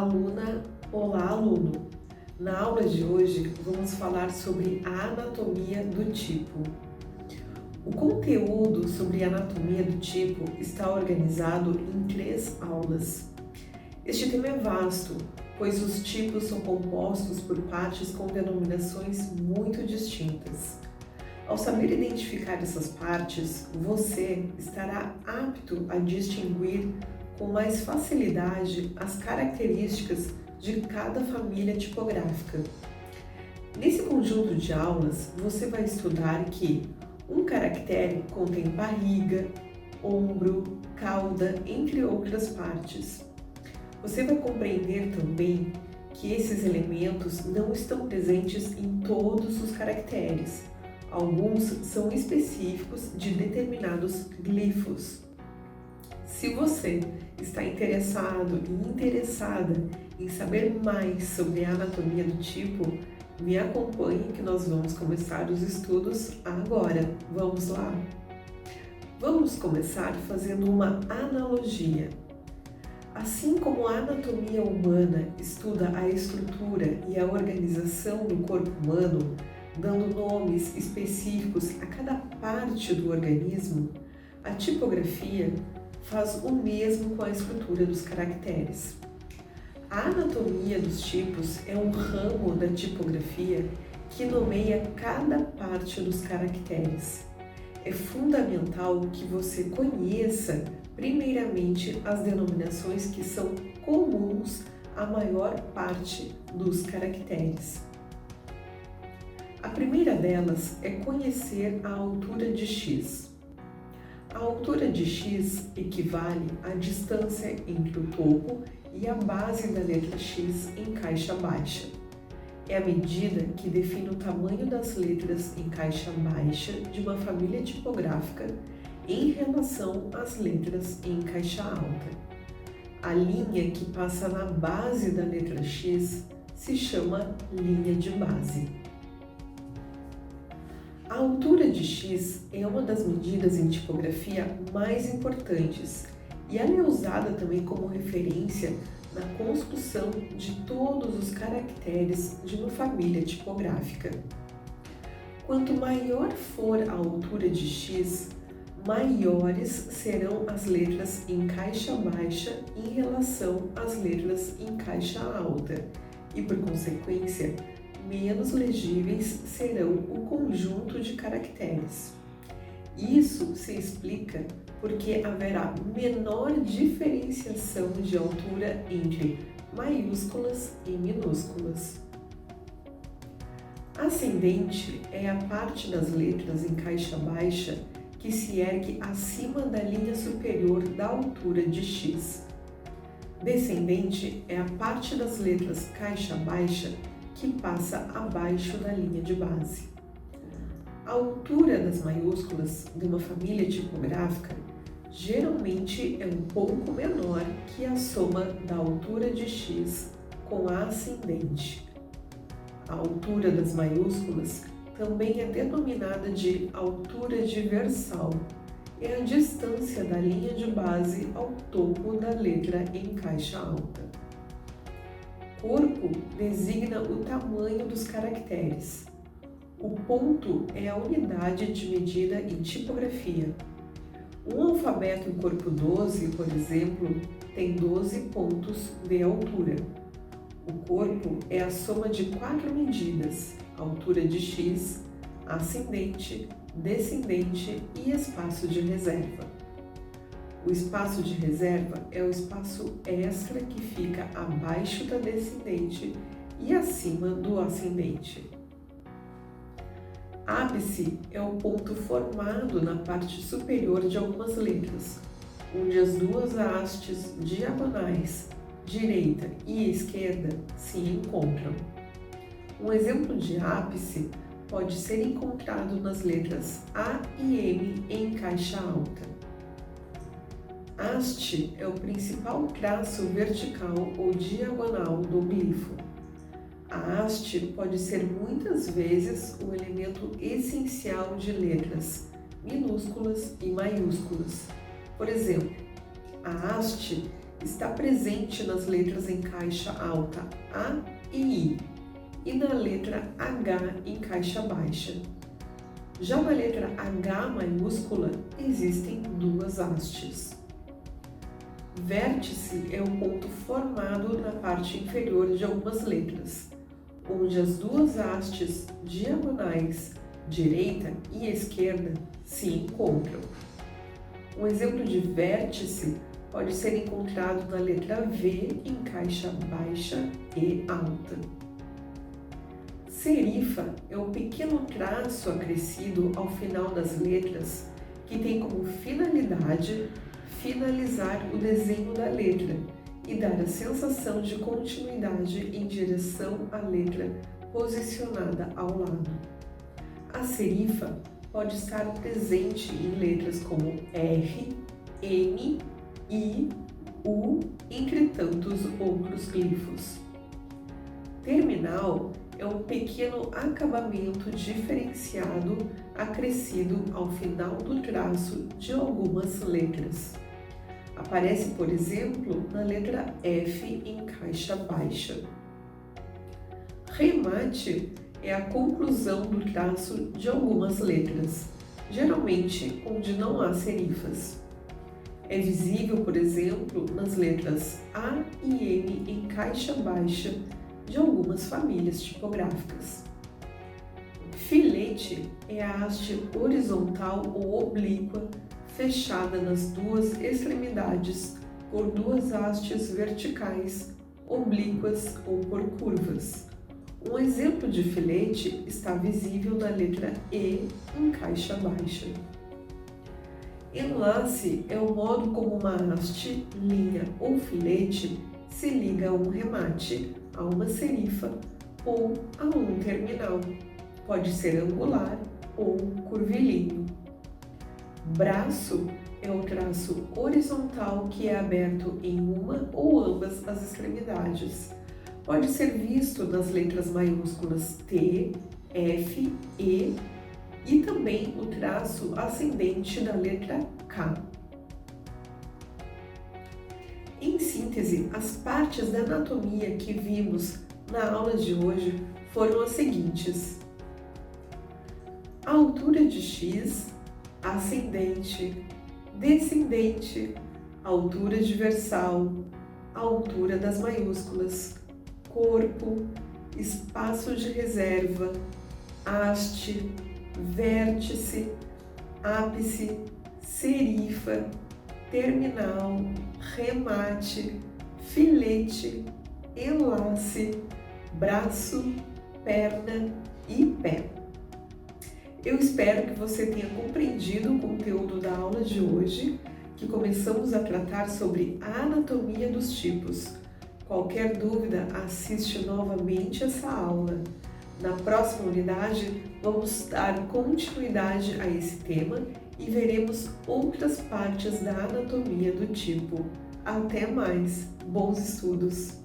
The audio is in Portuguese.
Olá, aluna! Olá, aluno! Na aula de hoje, vamos falar sobre a anatomia do tipo. O conteúdo sobre a anatomia do tipo está organizado em 3 aulas. Este tema é vasto, pois os tipos são compostos por partes com denominações muito distintas. Ao saber identificar essas partes, você estará apto a distinguir com mais facilidade as características de cada família tipográfica. Nesse conjunto de aulas, você vai estudar que um caractere contém barriga, ombro, cauda, entre outras partes. Você vai compreender também que esses elementos não estão presentes em todos os caracteres. Alguns são específicos de determinados glifos. Se você está interessado e interessada em saber mais sobre a anatomia do tipo, me acompanhe que nós vamos começar os estudos agora. Vamos lá? Vamos começar fazendo uma analogia. Assim como a anatomia humana estuda a estrutura e a organização do corpo humano, dando nomes específicos a cada parte do organismo, a tipografia faz o mesmo com a estrutura dos caracteres. A anatomia dos tipos é um ramo da tipografia que nomeia cada parte dos caracteres. É fundamental que você conheça, primeiramente, as denominações que são comuns à maior parte dos caracteres. A primeira delas é conhecer a altura de X. A altura de X equivale à distância entre o topo e a base da letra X em caixa baixa. É a medida que define o tamanho das letras em caixa baixa de uma família tipográfica em relação às letras em caixa alta. A linha que passa na base da letra X se chama linha de base. A altura de X é uma das medidas em tipografia mais importantes e ela é usada também como referência na construção de todos os caracteres de uma família tipográfica. Quanto maior for a altura de X, maiores serão as letras em caixa baixa em relação às letras em caixa alta e, por consequência, menos legíveis serão o conjunto de caracteres. Isso se explica porque haverá menor diferenciação de altura entre maiúsculas e minúsculas. Ascendente é a parte das letras em caixa baixa que se ergue acima da linha superior da altura de X. Descendente é a parte das letras caixa baixa que passa abaixo da linha de base. A altura das maiúsculas de uma família tipográfica geralmente é um pouco menor que a soma da altura de X com a ascendente. A altura das maiúsculas também é denominada de altura diversal. É a distância da linha de base ao topo da letra em caixa alta. Corpo designa o tamanho dos caracteres. O ponto é a unidade de medida em tipografia. Um alfabeto em corpo 12, por exemplo, tem 12 pontos de altura. O corpo é a soma de 4 medidas: altura de X, ascendente, descendente e espaço de reserva. O espaço de reserva é o espaço extra que fica abaixo da descendente e acima do ascendente. Ápice é o ponto formado na parte superior de algumas letras, onde as duas hastes diagonais, direita e esquerda, se encontram. Um exemplo de ápice pode ser encontrado nas letras A e M em caixa alta. Haste é o principal traço vertical ou diagonal do glifo. A haste pode ser muitas vezes o elemento essencial de letras minúsculas e maiúsculas. Por exemplo, a haste está presente nas letras em caixa alta A e I e na letra H em caixa baixa. Já na letra H maiúscula existem duas hastes. Vértice é um ponto formado na parte inferior de algumas letras, onde as duas hastes diagonais, direita e esquerda, se encontram. Um exemplo de vértice pode ser encontrado na letra V em caixa baixa e alta. Serifa é um pequeno traço acrescido ao final das letras que tem como finalidade finalizar o desenho da letra e dar a sensação de continuidade em direção à letra posicionada ao lado. A serifa pode estar presente em letras como R, N, I, U, entre tantos outros glifos. Terminal é um pequeno acabamento diferenciado acrescido ao final do traço de algumas letras. Aparece, por exemplo, na letra F em caixa baixa. Remate é a conclusão do traço de algumas letras, geralmente onde não há serifas. É visível, por exemplo, nas letras A e N em caixa baixa de algumas famílias tipográficas. Filete é a haste horizontal ou oblíqua fechada nas duas extremidades por duas hastes verticais, oblíquas ou por curvas. Um exemplo de filete está visível na letra E em caixa baixa. Enlace é o modo como uma haste, linha ou filete se liga a um remate, a uma serifa ou a um terminal. Pode ser angular ou curvilíneo. Braço é o traço horizontal que é aberto em uma ou ambas as extremidades. Pode ser visto nas letras maiúsculas T, F, E e também o traço ascendente da letra K. Em síntese, as partes da anatomia que vimos na aula de hoje foram as seguintes: a altura de X, ascendente, descendente, altura adversal, altura das maiúsculas, corpo, espaço de reserva, haste, vértice, ápice, serifa, terminal, remate, filete, enlace, braço, perna e pé. Eu espero que você tenha compreendido o conteúdo da aula de hoje, que começamos a tratar sobre a anatomia dos tipos. Qualquer dúvida, assiste novamente essa aula. Na próxima unidade, vamos dar continuidade a esse tema e veremos outras partes da anatomia do tipo. Até mais! Bons estudos!